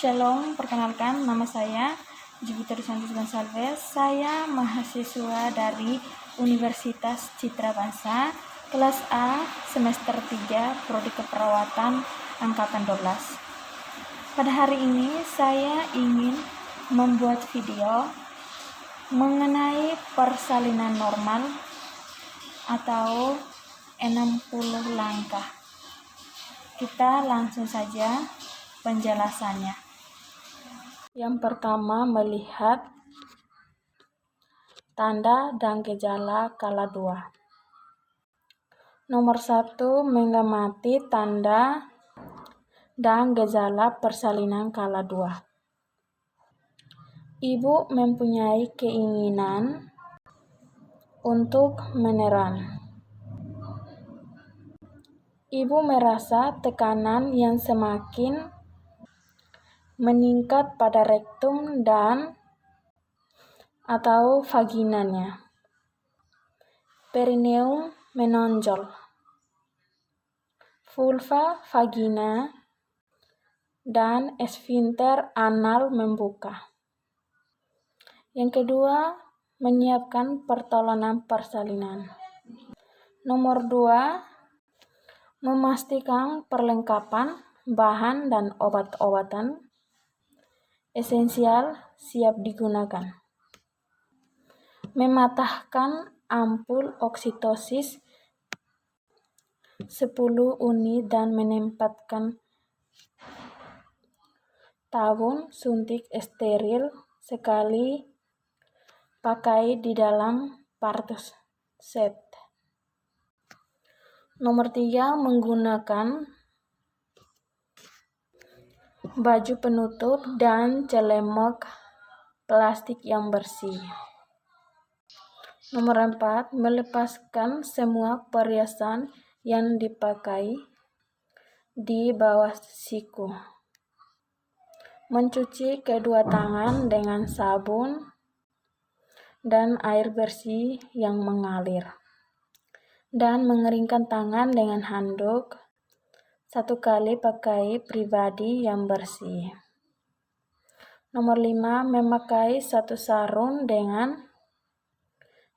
Shalom, perkenalkan nama saya Jupiter Santis Gonsalves. Saya mahasiswa dari Universitas Citra Bangsa, kelas A, semester 3, Prodi Keperawatan, angkatan 12. Pada hari ini saya ingin membuat video mengenai persalinan normal atau 60 langkah. Kita langsung saja penjelasannya. Yang pertama, melihat tanda dan gejala kala 2. Nomor 1, mengamati tanda dan gejala persalinan kala 2. Ibu mempunyai keinginan untuk meneran. Ibu merasa tekanan yang semakin meningkat pada rektum dan atau vaginanya. Perineum menonjol. Vulva, vagina, dan esfinter anal membuka. Yang kedua, menyiapkan pertolongan persalinan. Nomor 2, memastikan perlengkapan, bahan, dan obat-obatan esensial siap digunakan. Mematahkan ampul oksitosis 10 unit dan menempatkan tabung suntik steril sekali pakai di dalam partus set. Nomor 3, menggunakan baju penutup dan celemek plastik yang bersih. Nomor 4, melepaskan semua perhiasan yang dipakai di bawah siku. Mencuci kedua tangan dengan sabun dan air bersih yang mengalir. Dan mengeringkan tangan dengan handuk 1 kali pakai pribadi yang bersih. Nomor 5, memakai 1 sarung dengan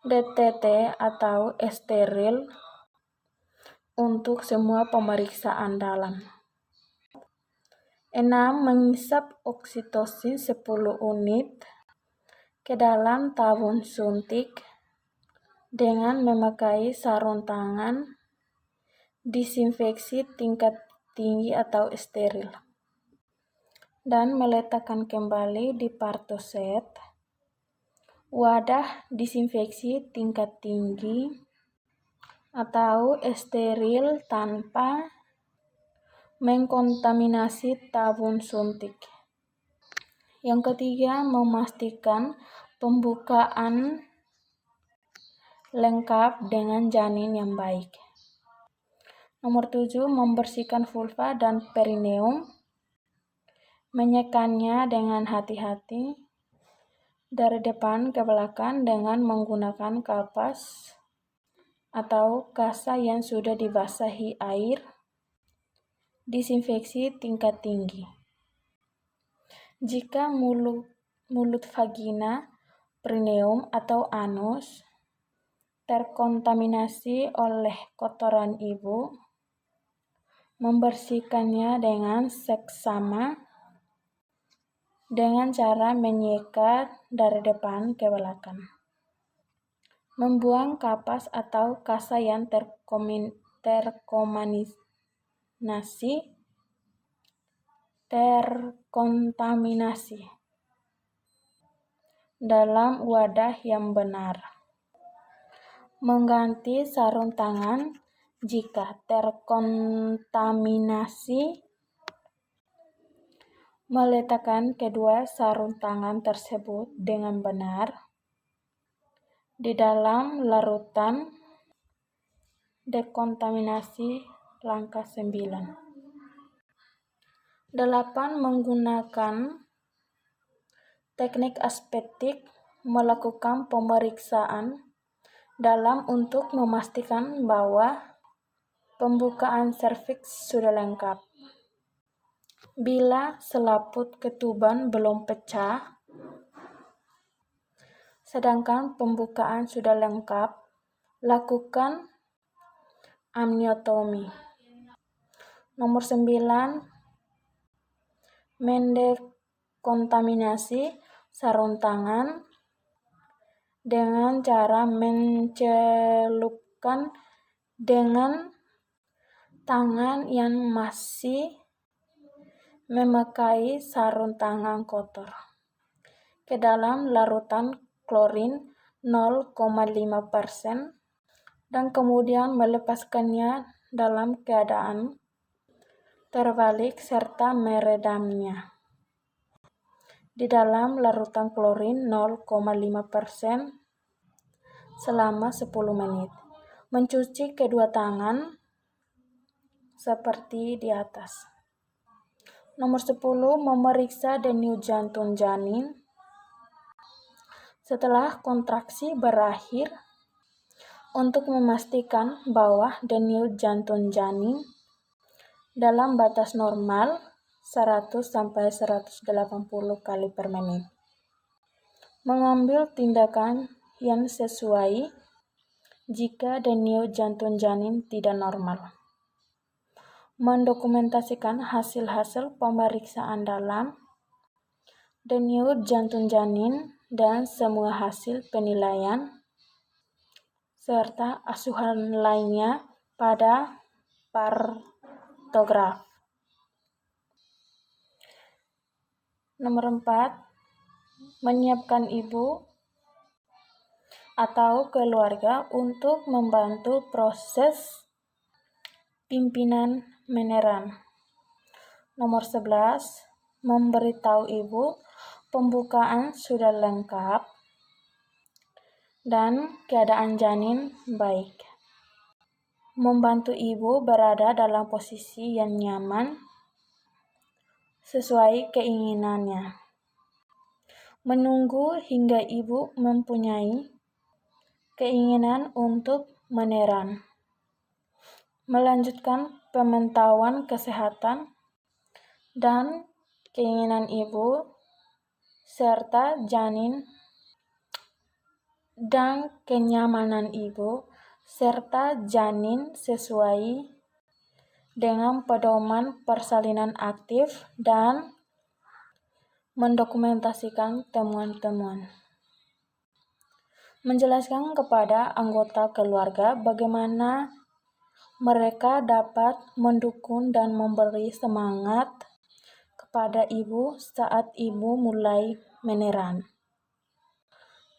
DTT atau steril untuk semua pemeriksaan dalam. 6, mengisap oksitosin 10 unit ke dalam tabung suntik dengan memakai sarung tangan disinfeksi tingkat tinggi atau steril. Dan meletakkan kembali di partus set wadah disinfeksi tingkat tinggi atau steril tanpa mengkontaminasi tabung suntik. Yang ketiga, memastikan pembukaan lengkap dengan janin yang baik. Nomor 7, membersihkan vulva dan perineum, menyekannya dengan hati-hati dari depan ke belakang dengan menggunakan kapas atau kasa yang sudah dibasahi air disinfeksi tingkat tinggi. Jika mulut vagina, perineum, atau anus terkontaminasi oleh kotoran ibu, membersihkannya dengan seksama dengan cara menyikat dari depan ke belakang. Membuang kapas atau kasa yang terkontaminasi dalam wadah yang benar. Mengganti sarung tangan jika terkontaminasi. Meletakkan kedua sarung tangan tersebut dengan benar di dalam larutan dekontaminasi. Langkah 9. 8. Menggunakan teknik aseptik melakukan pemeriksaan dalam untuk memastikan bahwa pembukaan serviks sudah lengkap. Bila selaput ketuban belum pecah, sedangkan pembukaan sudah lengkap, lakukan amniotomi. Nomor 9, mendekontaminasi sarung tangan dengan cara mencelupkan dengan tangan yang masih memakai sarung tangan kotor ke dalam larutan klorin 0,5% dan kemudian melepaskannya dalam keadaan terbalik serta meredamnya di dalam larutan klorin 0,5% selama 10 menit. Mencuci kedua tangan seperti di atas. Nomor 10, memeriksa denyut jantung janin setelah kontraksi berakhir untuk memastikan bahwa denyut jantung janin dalam batas normal 100-180 kali per menit. Mengambil tindakan yang sesuai jika denyut jantung janin tidak normal. Mendokumentasikan hasil-hasil pemeriksaan dalam denyut jantung janin dan semua hasil penilaian serta asuhan lainnya pada partograf. Nomor 4, menyiapkan ibu atau keluarga untuk membantu proses pimpinan meneran. Nomor 11, memberitahu ibu pembukaan sudah lengkap dan keadaan janin baik. Membantu ibu berada dalam posisi yang nyaman sesuai keinginannya. Menunggu hingga ibu mempunyai keinginan untuk meneran. Melanjutkan pemantauan kesehatan dan keinginan ibu serta janin dan kenyamanan ibu serta janin sesuai dengan pedoman persalinan aktif dan mendokumentasikan temuan-temuan. Menjelaskan kepada anggota keluarga bagaimana mereka dapat mendukung dan memberi semangat kepada ibu saat ibu mulai meneran.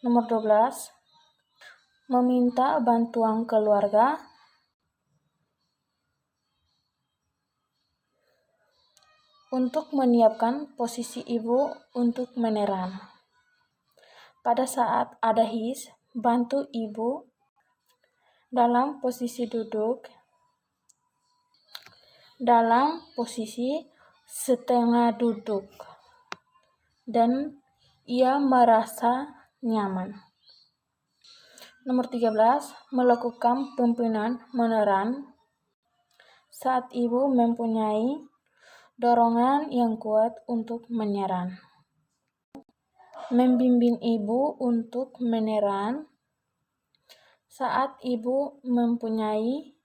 Nomor 12, meminta bantuan keluarga untuk menyiapkan posisi ibu untuk meneran. Pada saat ada HIS, bantu ibu dalam posisi duduk, dalam posisi setengah duduk, dan ia merasa nyaman. Nomor 13, melakukan pimpinan meneran saat ibu mempunyai dorongan yang kuat untuk meneran. Membimbing ibu untuk meneran saat ibu mempunyai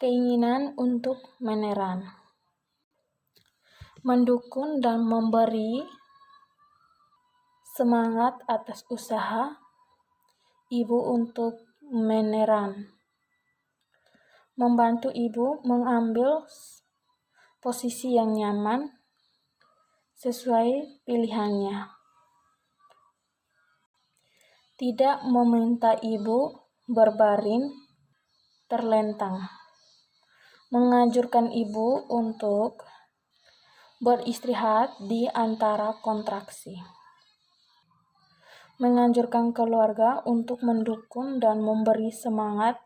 keinginan untuk meneran. Mendukung dan memberi semangat atas usaha ibu untuk meneran. Membantu ibu mengambil posisi yang nyaman sesuai pilihannya. Tidak meminta ibu berbaring terlentang. Menganjurkan ibu untuk beristirahat di antara kontraksi. Menganjurkan keluarga untuk mendukung dan memberi semangat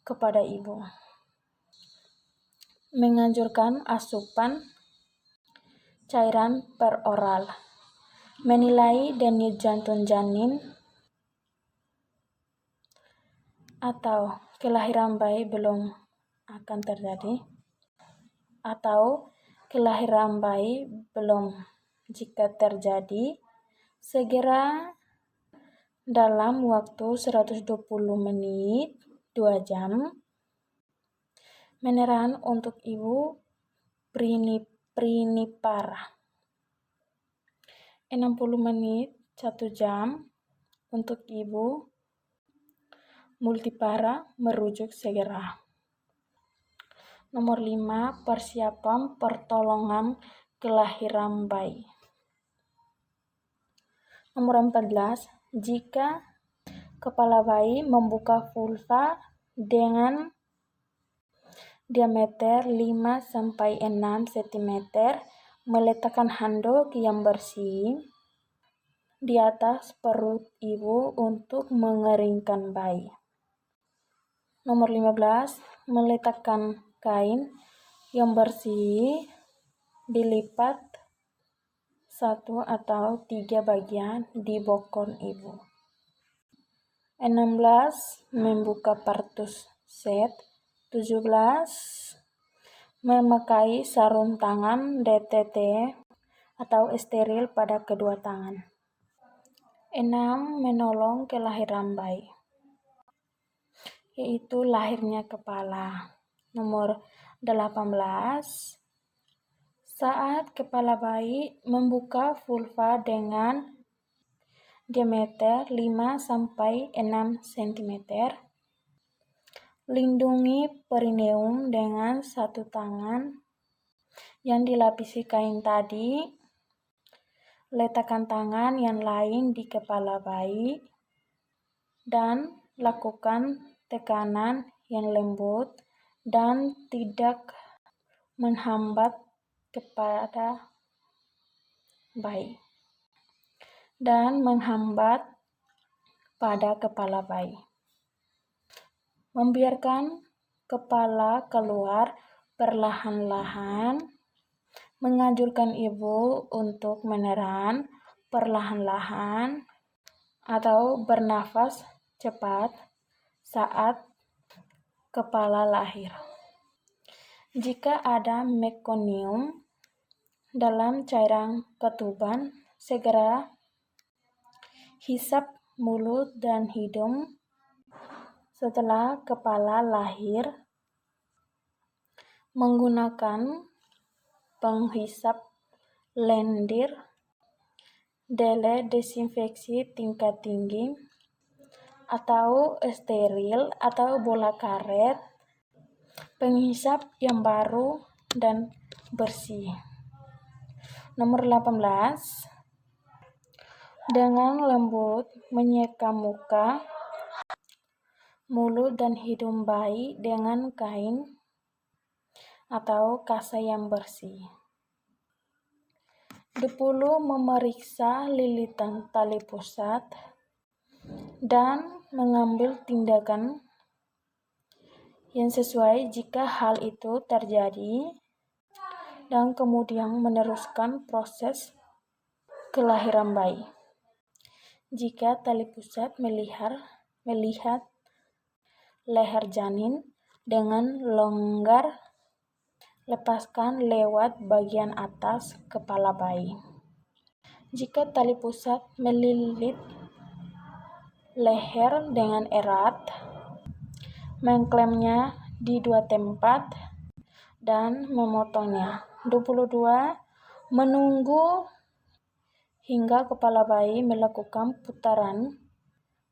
kepada ibu. Menganjurkan asupan cairan peroral. Menilai denyut jantung janin atau kelahiran bayi belum akan terjadi, atau kelahiran bayi belum. Jika terjadi, segera dalam waktu 120 menit 2 jam meneran untuk ibu prinipara, 60 menit 1 jam untuk ibu multipara merujuk segera. Nomor 5, persiapan pertolongan kelahiran bayi. Nomor 14, jika kepala bayi membuka vulva dengan diameter 5-6 cm, meletakkan handuk yang bersih di atas perut ibu untuk mengeringkan bayi. Nomor 15, meletakkan kain yang bersih dilipat 1 atau 3 bagian di bokong ibu. 16, membuka partus set. 17, memakai sarung tangan DTT atau steril pada kedua tangan. 6, menolong kelahiran bayi, yaitu lahirnya kepala. Nomor 18, saat kepala bayi membuka vulva dengan diameter 5-6 cm, lindungi perineum dengan satu tangan yang dilapisi kain tadi. Letakkan tangan yang lain di kepala bayi dan lakukan tekanan yang lembut dan tidak menghambat kepada bayi pada kepala bayi. Membiarkan kepala keluar perlahan-lahan. Menganjurkan ibu untuk meneran perlahan-lahan atau bernafas cepat saat kepala lahir. Jika ada mekonium dalam cairan ketuban, segera hisap mulut dan hidung setelah kepala lahir menggunakan penghisap lendir, dele desinfeksi tingkat tinggi, atau steril atau bola karet, penghisap yang baru dan bersih. Nomor 18, dengan lembut menyeka muka, mulut dan hidung bayi dengan kain atau kasa yang bersih. 20, memeriksa lilitan tali pusat dan mengambil tindakan yang sesuai jika hal itu terjadi, dan kemudian meneruskan proses kelahiran bayi. Jika tali pusat melihat leher janin dengan longgar, lepaskan lewat bagian atas kepala bayi. Jika tali pusat melilit leher dengan erat, mengklemnya di 2 tempat dan memotongnya. 22, menunggu hingga kepala bayi melakukan putaran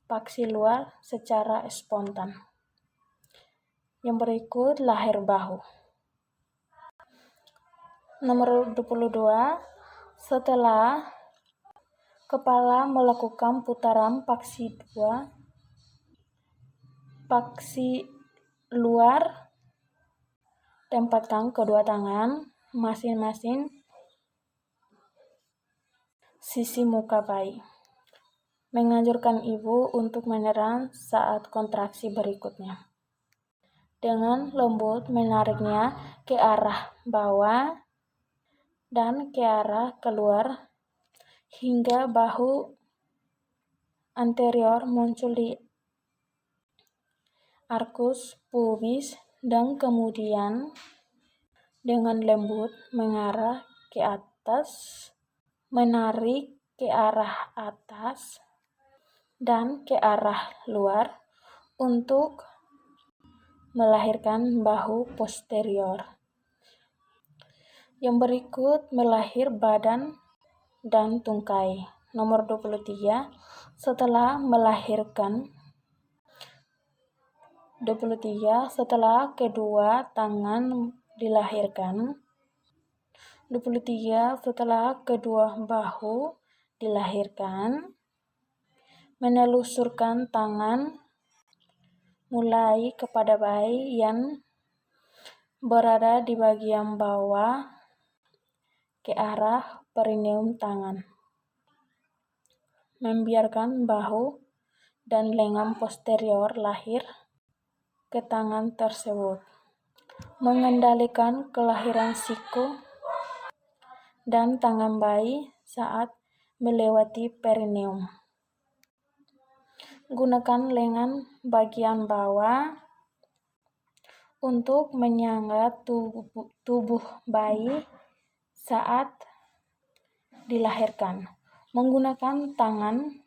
paksi luar secara spontan. Yang berikut lahir bahu. Nomor 22, setelah kepala melakukan putaran paksi luar, tempatkan kedua tangan masing-masing sisi muka bayi. Menganjurkan ibu untuk meneran saat kontraksi berikutnya. Dengan lembut menariknya ke arah bawah dan ke arah keluar hingga bahu anterior muncul di arkus pubis, dan kemudian dengan lembut mengarah ke atas, menarik ke arah atas dan ke arah luar untuk melahirkan bahu posterior. Yang berikut melahir badan dan tungkai. Nomor 23, setelah kedua tangan dilahirkan. 23, setelah kedua bahu dilahirkan, menelusurkan tangan mulai kepada bayi yang berada di bagian bawah ke arah perineum tangan. Membiarkan bahu dan lengan posterior lahir ke tangan tersebut. Mengendalikan kelahiran siku dan tangan bayi saat melewati perineum. Gunakan lengan bagian bawah untuk menyangga tubuh bayi saat dilahirkan. Menggunakan tangan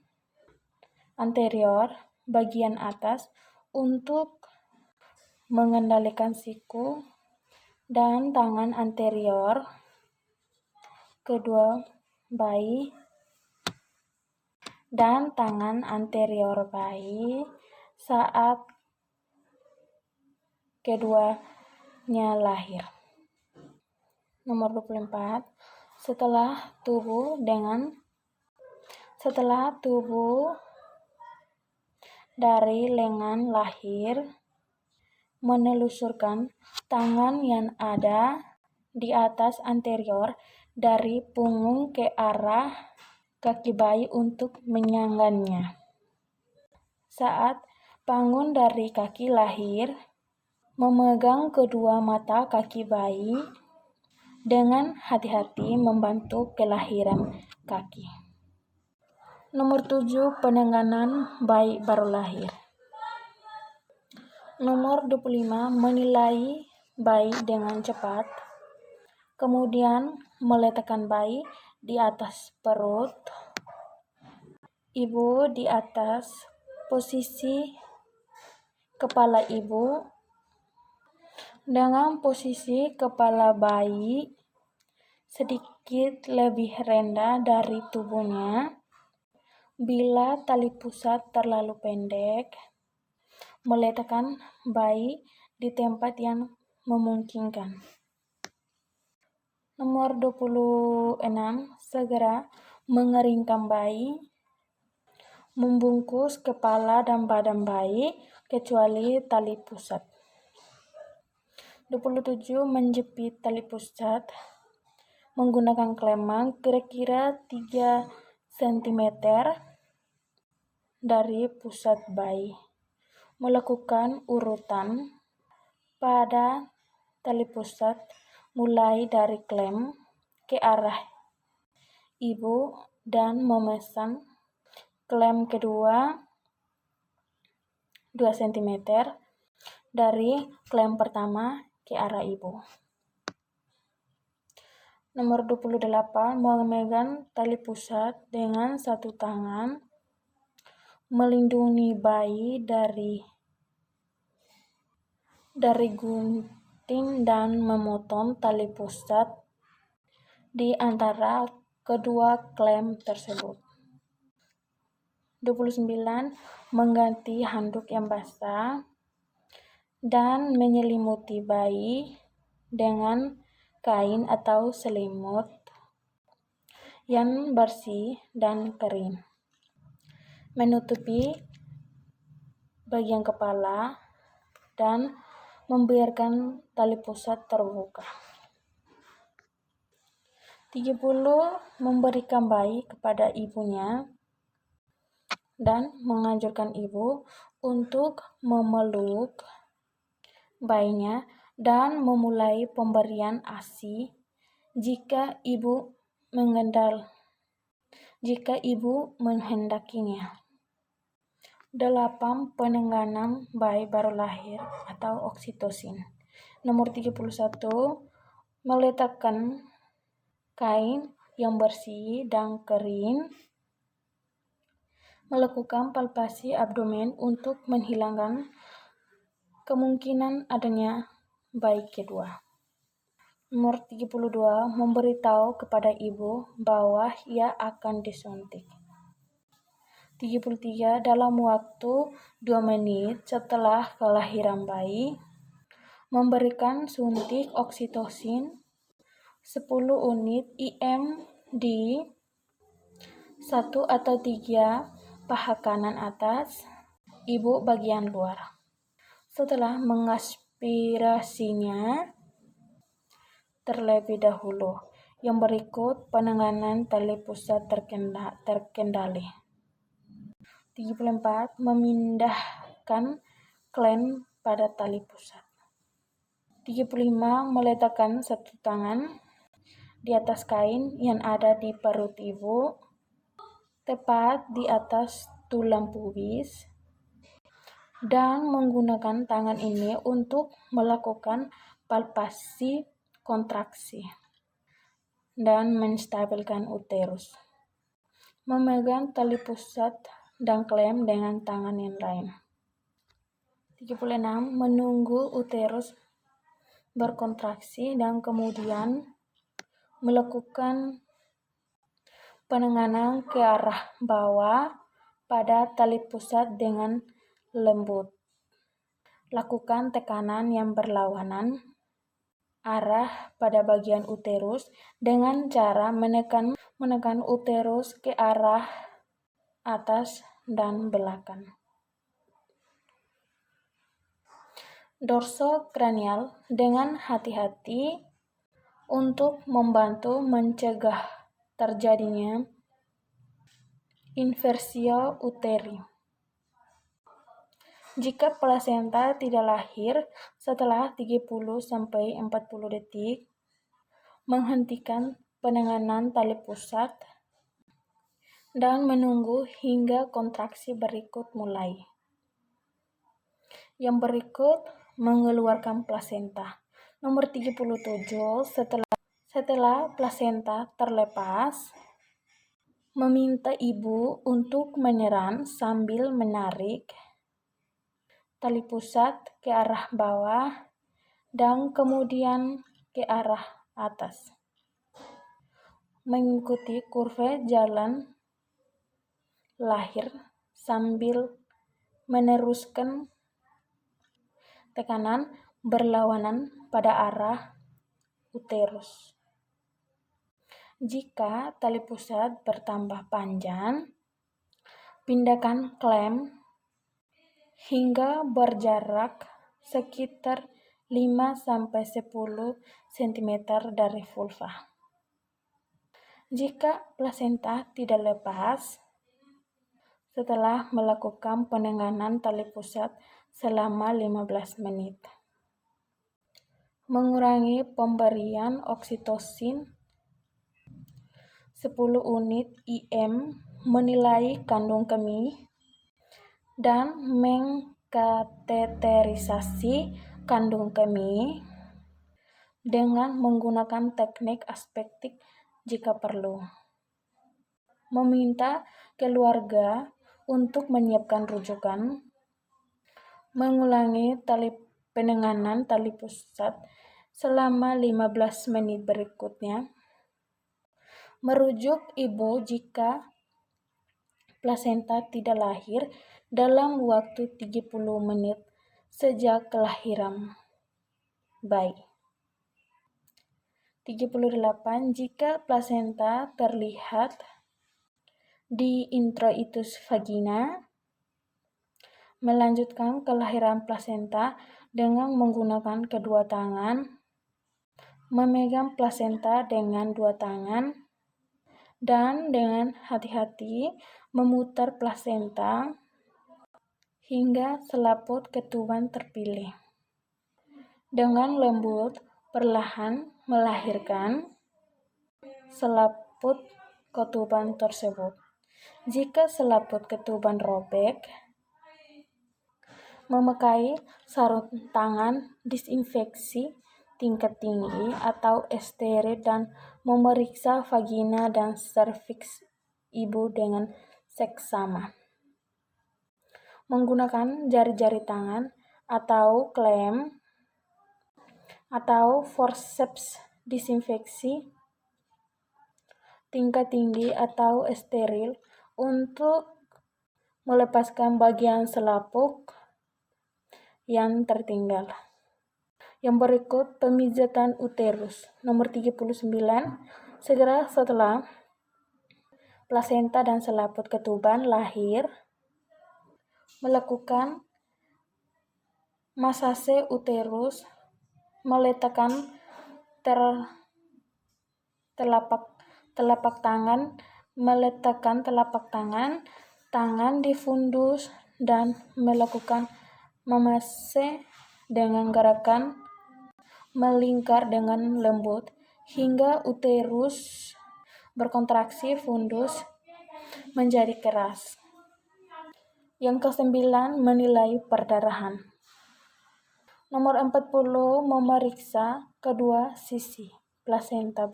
anterior bagian atas untuk mengendalikan siku dan tangan anterior kedua bayi dan tangan anterior bayi saat keduanya lahir. Nomor 24, setelah tubuh dari lengan lahir, menelusurkan tangan yang ada di atas anterior dari punggung ke arah kaki bayi untuk menyangganya. Saat bangun dari kaki lahir, memegang kedua mata kaki bayi dengan hati-hati membantu kelahiran kaki. Nomor 7, penanganan bayi baru lahir. Nomor 25, menilai bayi dengan cepat. Kemudian meletakkan bayi di atas perut ibu di atas posisi kepala ibu dengan posisi kepala bayi sedikit lebih rendah dari tubuhnya. Bila tali pusat terlalu pendek, meletakkan bayi di tempat yang memungkinkan. Nomor 26, segera mengeringkan bayi, membungkus kepala dan badan bayi kecuali tali pusat. 27, menjepit tali pusat menggunakan klemang kira-kira 3 cm dari pusat bayi. Melakukan urutan pada tali pusat mulai dari klem ke arah ibu dan memesan klem kedua 2 cm dari klem pertama ke arah ibu. Nomor 28, memegang tali pusat dengan satu tangan, melindungi bayi dari gunting dan memotong tali pusat di antara kedua klem tersebut. 29, mengganti handuk yang basah dan menyelimuti bayi dengan kain atau selimut yang bersih dan kering. Menutupi bagian kepala dan membiarkan tali pusat terbuka. 30, memberikan bayi kepada ibunya dan menganjurkan ibu untuk memeluk bayinya dan memulai pemberian ASI jika ibu menghendakinya. 8, penanganan bayi baru lahir atau oksitosin. Nomor 31, meletakkan kain yang bersih dan kering, melakukan palpasi abdomen untuk menghilangkan kemungkinan adanya bayi kedua. Nomor 32, memberitahu kepada ibu bahwa ia akan disuntik. 33, dalam waktu 2 menit setelah kelahiran bayi, memberikan suntik oksitosin 10 unit IM di 1 atau 3 paha kanan atas, ibu bagian luar. Setelah mengaspirasinya terlebih dahulu. Yang berikut penanganan tali pusat terkendali. 34. Memindahkan klem pada tali pusat. 35. Meletakkan satu tangan di atas kain yang ada di perut ibu, tepat di atas tulang pubis, dan menggunakan tangan ini untuk melakukan palpasi kontraksi dan menstabilkan uterus. Memegang tali pusat dan klem dengan tangan yang lain. 36. Menunggu uterus berkontraksi dan kemudian melakukan penanganan ke arah bawah pada tali pusat dengan lembut. Lakukan tekanan yang berlawanan arah pada bagian uterus dengan cara menekan uterus ke arah atas dan belakang. Dorsokranial dengan hati-hati untuk membantu mencegah terjadinya inversio uteri. Jika plasenta tidak lahir setelah 30-40 detik, menghentikan penanganan tali pusat dan menunggu hingga kontraksi berikut mulai. Yang berikut mengeluarkan plasenta. Nomor 37, setelah plasenta terlepas, meminta ibu untuk menyerang sambil menarik tali pusat ke arah bawah dan kemudian ke arah atas. Mengikuti kurva jalan lahir sambil meneruskan tekanan berlawanan pada arah uterus. Jika tali pusat bertambah panjang, pindahkan klem hingga berjarak sekitar 5-10 cm dari vulva. Jika plasenta tidak lepas, setelah melakukan penanganan tali pusat selama 15 menit. Mengurangi pemberian oksitosin 10 unit IM, menilai kandung kemih, dan mengkateterisasi kandung kemih dengan menggunakan teknik aspektik jika perlu. Meminta keluarga untuk menyiapkan rujukan. Mengulangi penanganan tali pusat selama 15 menit berikutnya. Merujuk ibu jika plasenta tidak lahir dalam waktu 30 menit sejak kelahiran bayi. 38. Jika plasenta terlihat di introitus vagina, melanjutkan kelahiran plasenta dengan menggunakan kedua tangan, memegang plasenta dengan 2 tangan, dan dengan hati-hati memutar plasenta hingga selaput ketuban terpilih. Dengan lembut, perlahan melahirkan selaput ketuban tersebut. Jika selaput ketuban robek, memakai sarung tangan disinfeksi tingkat tinggi atau steril dan memeriksa vagina dan serviks ibu dengan seksama. Menggunakan jari-jari tangan atau klem atau forceps disinfeksi tingkat tinggi atau steril untuk melepaskan bagian selaput yang tertinggal. Yang berikut pemijatan uterus nomor 39. Segera setelah plasenta dan selaput ketuban lahir, melakukan masase uterus, meletakkan telapak tangan di fundus dan melakukan memase dengan gerakan melingkar dengan lembut hingga uterus berkontraksi, fundus menjadi keras. Yang ke-9, menilai perdarahan. Nomor 40, memeriksa kedua sisi plasenta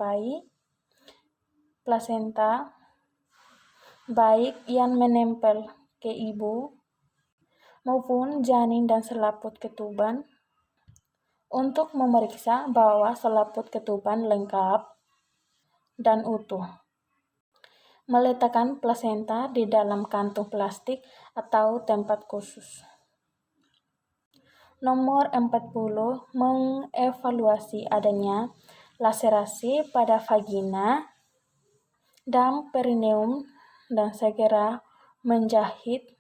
baik yang menempel ke ibu maupun janin dan selaput ketuban untuk memeriksa bahwa selaput ketuban lengkap dan utuh. Meletakkan plasenta di dalam kantung plastik atau tempat khusus. Nomor 40, mengevaluasi adanya laserasi pada vagina dan perineum dan segera menjahit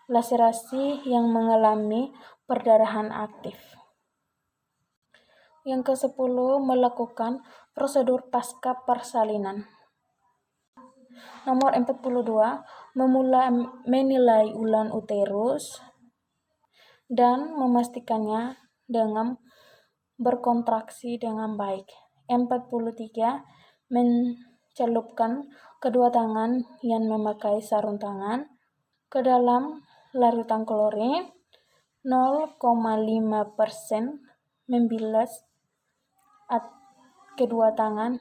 laserasi yang mengalami perdarahan aktif. Yang ke-10, melakukan prosedur pasca persalinan. Nomor 42, menilai ulang uterus dan memastikannya dengan berkontraksi dengan baik. 43, mencelupkan kedua tangan yang memakai sarung tangan ke dalam larutan klorin 0,5%, membilas kedua tangan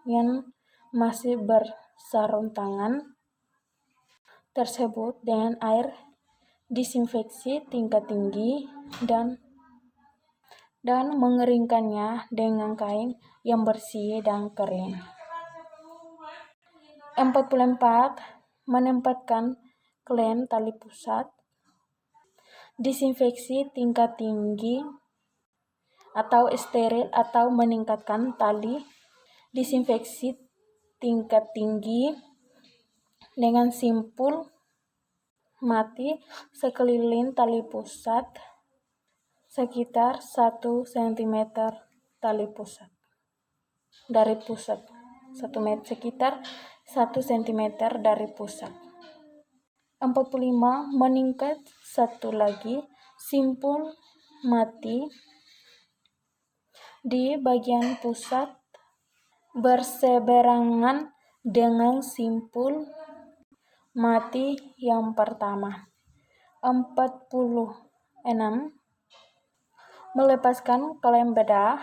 yang masih bersarung tangan tersebut dengan air disinfeksi tingkat tinggi dan mengeringkannya dengan kain yang bersih dan kering. 44, menempatkan klem tali pusat, disinfeksi tingkat tinggi atau steril atau meningkatkan tali disinfeksi tingkat tinggi dengan simpul mati sekeliling tali pusat sekitar 1 cm dari pusat. Sekitar 1 cm dari pusat. 45, meningkat satu lagi simpul mati di bagian pusat berseberangan dengan simpul mati yang pertama. 46, melepaskan klem bedah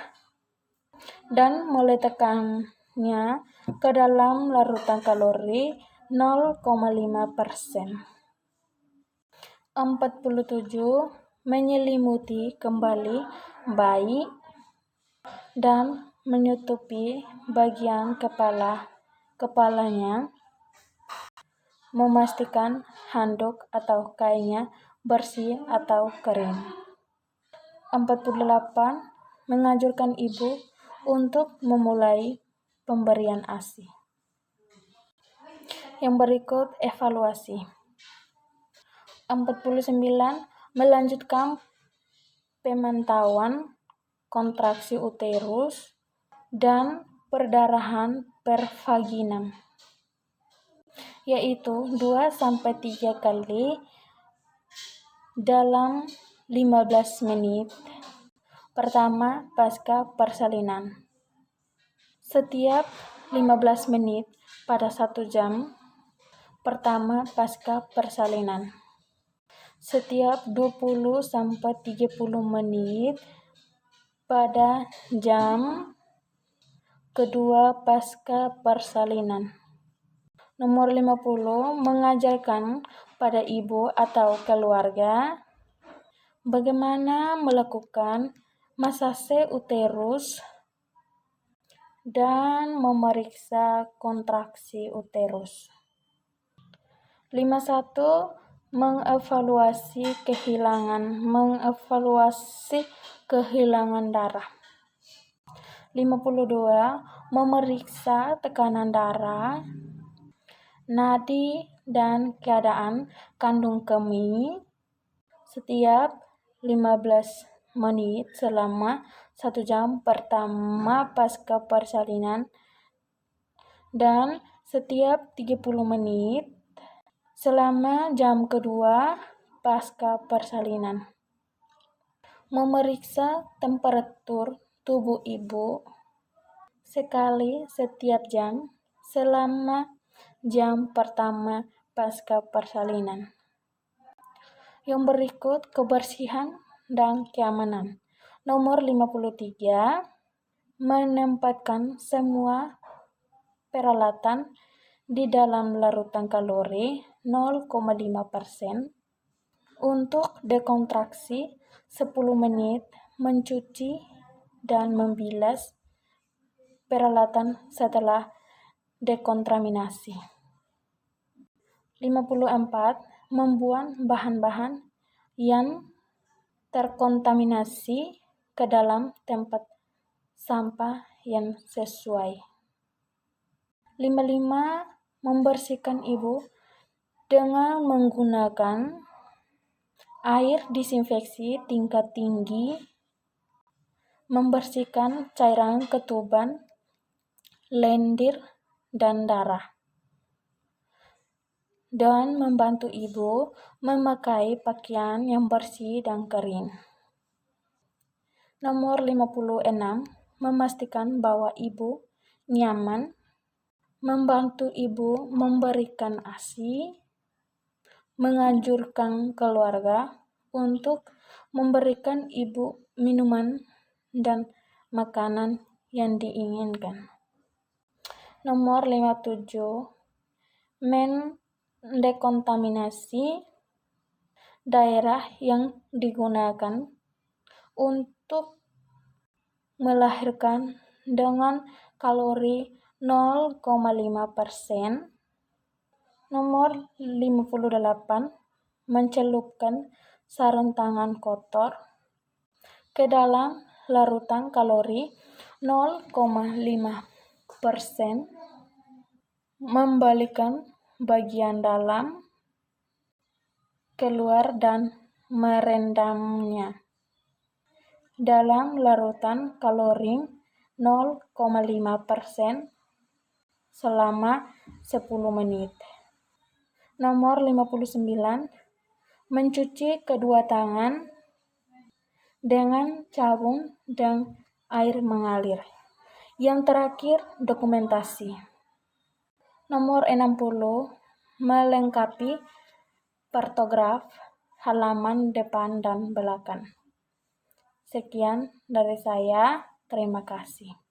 dan meletakkannya ke dalam larutan kalori 0,5%. 47, menyelimuti kembali bayi dan menutupi bagian kepalanya, memastikan handuk atau kainnya bersih atau kering. 48, menganjurkan ibu untuk memulai pemberian ASI. Yang berikut evaluasi. 49, melanjutkan pemantauan kontraksi uterus dan perdarahan per vagina, yaitu 2-3 kali dalam 15 menit pertama pasca persalinan, setiap 15 menit pada 1 jam pertama pasca persalinan, setiap 20-30 menit pada jam kedua pasca persalinan. Nomor 50, mengajarkan pada ibu atau keluarga bagaimana melakukan masase uterus dan memeriksa kontraksi uterus. 51, mengevaluasi kehilangan darah. 52, memeriksa tekanan darah, nadi, dan keadaan kandung kemih setiap 15 menit selama 1 jam pertama pasca persalinan dan setiap 30 menit selama jam kedua pasca persalinan. Memeriksa temperatur tubuh ibu sekali setiap jam selama jam pertama pasca persalinan. Yang berikut kebersihan dan keamanan. Nomor 53, menempatkan semua peralatan di dalam larutan kalori 0,5% untuk dekontraksi 10 menit, mencuci dan membilas peralatan setelah dekontaminasi. 54, membuang bahan-bahan yang terkontaminasi ke dalam tempat sampah yang sesuai. 55, membersihkan ibu dengan menggunakan air disinfeksi tingkat tinggi, membersihkan cairan ketuban, lendir, dan darah, dan membantu ibu memakai pakaian yang bersih dan kering. Nomor 56, memastikan bahwa ibu nyaman, membantu ibu memberikan ASI, menganjurkan keluarga untuk memberikan ibu minuman dan makanan yang diinginkan. Nomor 57, mendekontaminasi daerah yang digunakan untuk melahirkan dengan kalori 0,5%. Nomor 58, mencelupkan sarung tangan kotor ke dalam larutan kalori 0,5%, membalikkan bagian dalam keluar dan merendamnya dalam larutan kalori 0,5% selama 10 menit. Nomor 59, mencuci kedua tangan dengan sabun dan air mengalir. Yang terakhir, dokumentasi. Nomor 60, melengkapi kartograf halaman depan dan belakang. Sekian dari saya, terima kasih.